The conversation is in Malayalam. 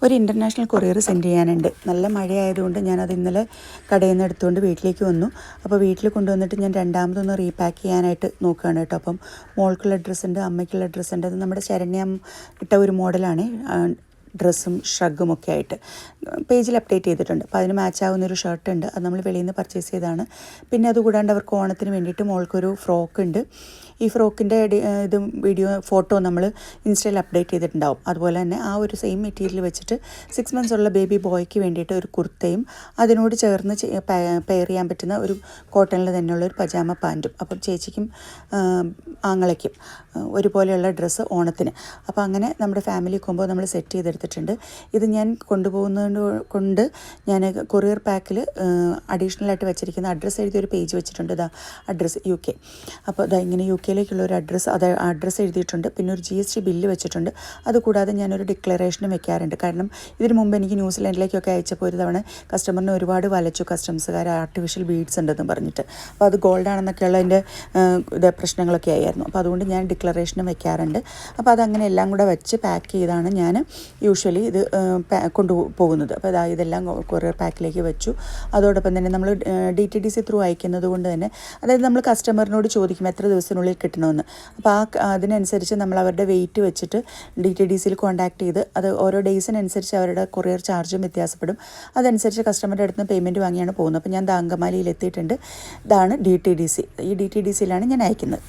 ഒരു ഇൻ്റർനാഷണൽ കൊറിയർ സെൻഡ് ചെയ്യാനുണ്ട്. നല്ല മഴയായതുകൊണ്ട് ഞാനത് ഇന്നലെ കടയിൽ നിന്ന് എടുത്തുകൊണ്ട് വീട്ടിലേക്ക് വന്നു. അപ്പോൾ വീട്ടിൽ കൊണ്ടുവന്നിട്ട് ഞാൻ രണ്ടാമതൊന്ന് റീപാക്ക് ചെയ്യാനായിട്ട് നോക്കുകയാണ് കേട്ടോ. അപ്പം മോൾക്കുള്ള ഡ്രസ്സുണ്ട്, അമ്മയ്ക്കുള്ള ഡ്രസ്സുണ്ട്. അത് നമ്മുടെ ശരണ്യം ഇട്ട ഒരു മോഡലാണ്. ഡ്രസ്സും ഷ്രഗും ഒക്കെ ആയിട്ട് പേജിൽ അപ്ഡേറ്റ് ചെയ്തിട്ടുണ്ട്. അപ്പോൾ അതിന് മാച്ചാവുന്നൊരു ഷർട്ട് ഉണ്ട്. അത് നമ്മൾ വെളിയിൽ നിന്ന് പർച്ചേസ് ചെയ്തതാണ്. പിന്നെ അതുകൂടാണ്ട് അവർക്ക് ഓണത്തിന് വേണ്ടിയിട്ട് മോൾക്കൊരു ഫ്രോക്ക് ഉണ്ട്. ഈ ഫ്രോക്കിൻ്റെ ഇതും വീഡിയോ ഫോട്ടോ നമ്മൾ ഇൻസ്റ്റയിൽ അപ്ഡേറ്റ് ചെയ്തിട്ടുണ്ടാവും. അതുപോലെ തന്നെ ആ ഒരു സെയിം മെറ്റീരിയൽ വെച്ചിട്ട് 6 months ഉള്ള ബേബി ബോയ്ക്ക് വേണ്ടിയിട്ട് ഒരു കുർത്തയും അതിനോട് ചേർന്ന് പെയർ ചെയ്യാൻ പറ്റുന്ന ഒരു കോട്ടണിൽ തന്നെയുള്ള ഒരു പജാമ പാൻറ്റും. അപ്പം ചേച്ചിക്കും ആങ്ങളയ്ക്കും ഒരുപോലെയുള്ള ഡ്രസ്സ് ഓണത്തിന്. അപ്പോൾ അങ്ങനെ നമ്മുടെ ഫാമിലി കോമ്പോ നമ്മൾ സെറ്റ് ചെയ്തെടുത്തിട്ടുണ്ട്. ഇത് ഞാൻ കൊണ്ടുപോകുന്നത് കൊണ്ട് ഞാൻ കൊറിയർ പാക്കിൽ അഡീഷണലായിട്ട് വെച്ചിരിക്കുന്ന അഡ്രസ്സ് എഴുതിയൊരു പേജ് വെച്ചിട്ടുണ്ട്. ഇതാ അഡ്രസ്സ് UK. അപ്പോൾ ഇതാ ഇങ്ങനെ UK-ലേക്കുള്ള ഒരു അഡ്രസ്സ് എഴുതിയിട്ടുണ്ട്. പിന്നെ ഒരു GST ബില്ല് വെച്ചിട്ടുണ്ട്. അതുകൂടാതെ ഞാനൊരു ഡിക്ലറേഷനും വെക്കാറുണ്ട്. കാരണം ഇതിന് മുമ്പ് എനിക്ക് ന്യൂസിലാൻഡിലേക്കൊക്കെ അയച്ചപ്പോൾ ഒരു തവണ കസ്റ്റമറിനെ ഒരുപാട് വലച്ചു കസ്റ്റംസുകാർ ആർട്ടിഫിഷ്യൽ ബീഡ്സ് ഉണ്ടെന്ന് പറഞ്ഞിട്ട്. അപ്പോൾ അത് ഗോൾഡാണെന്നൊക്കെയുള്ള അതിൻ്റെ പ്രശ്നങ്ങളൊക്കെ ആയിരുന്നു. അപ്പോൾ അതുകൊണ്ട് ഞാൻ ഡിക്ലറേഷനും വെക്കാറുണ്ട്. അപ്പോൾ അതങ്ങനെ എല്ലാം കൂടെ വെച്ച് പാക്ക് ചെയ്താണ് ഞാൻ യൂഷ്വലി ഇത് കൊണ്ടുപോകുന്നത്. അപ്പോൾ ഇതെല്ലാം കൊറിയർ പാക്കിലേക്ക് വെച്ചു. അതോടൊപ്പം തന്നെ നമ്മൾ DTDC ത്രൂ അയക്കുന്നത് കൊണ്ട് തന്നെ, അതായത് നമ്മൾ കസ്റ്റമറിനോട് ചോദിക്കും എത്ര ദിവസത്തിനുള്ളിൽ കിട്ടണമെന്ന്. അപ്പോൾ അതിനനുസരിച്ച് നമ്മൾ അവരുടെ വെയിറ്റ് വെച്ചിട്ട് DTDCയിൽ കോൺടാക്ട് ചെയ്ത് അത് ഓരോ ഡേയ്സിനനുസരിച്ച് അവരുടെ കൊറിയർ ചാർജും വ്യത്യാസപ്പെടും. അതനുസരിച്ച് കസ്റ്റമറുടെ അടുത്ത് നിന്ന് പേയ്മെൻറ്റ് വാങ്ങിയാണ് പോകുന്നത്. അപ്പോൾ ഞാൻ അങ്കമാലിയിൽ എത്തിയിട്ടുണ്ട്. ഇതാണ് DTDC. ഈ DTDCയിലാണ് ഞാൻ അയക്കുന്നത്.